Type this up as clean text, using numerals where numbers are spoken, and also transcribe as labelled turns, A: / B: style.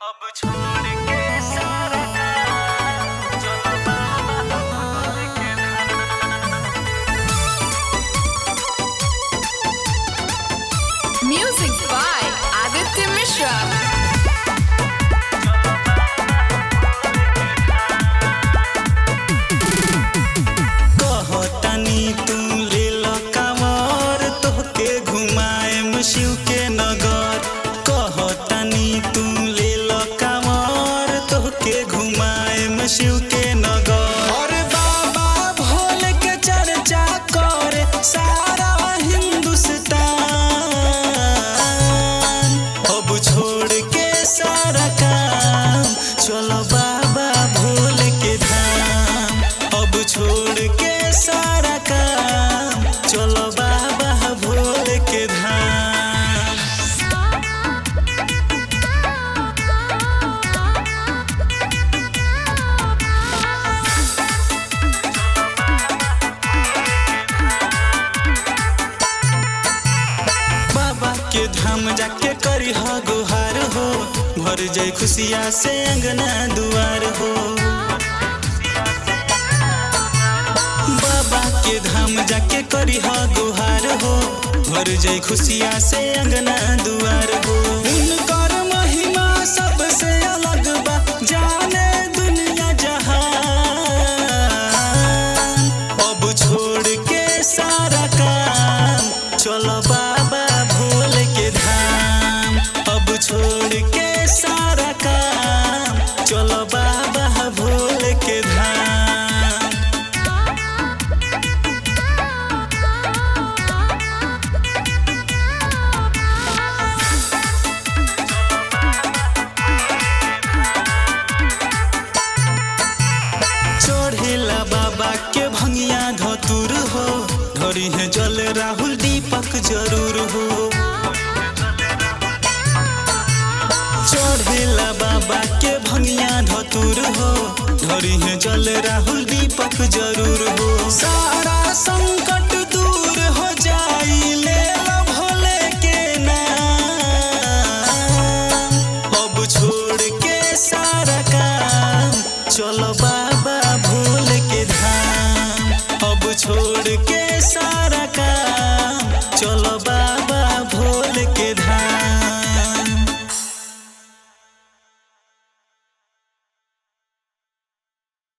A: अब छोड़ के सारा चलो बाबा बोल के
B: Music by Aditya Mishra.
A: कहतानी तू ले लो कांवर तोहके घुमाएम शिव के नगर। कहतानी तू ले लो कांवर तोहके घुमाएम शिव के नगर। और बाबा भोले के चर्चा करे सारा हिंदुस्तान। अब छोड़ के सारा काम चलो बाबा भोले के धाम। अब छोड़ के सारा काम चलो बाबा भोले के धाम। बाबा के धाम जाके करी हो गुहार हो, भर जाए खुशिया से अंगना दुआर हो। बाबा के धाम जाके करी हो गुहार हो, भर जाए खुशिया से अंगना दुआर हो। उनकर महिमा सबसे अलग बा, जाने दुनिया जहान। अब छोड़ के सारा काम चलो बाबा भोले के धाम। अब छोड़ के सारा काम चलो बाबा भोले के धाम। चढ़ेला बाबा के भंगिया धतुर हो, धरी है जल राहुल दीपक जरूर हो। चढ़ेला बाबा के भंगिया धतुर हो, धरी है जल राहुल दीपक जरूर हो। सारा संकट दूर हो जाई ले लो भोले के नाम। अब छोड़ के सारा काम चलो बाबा भोले के धाम। अब छोड़ के सारा काम चलो बाबा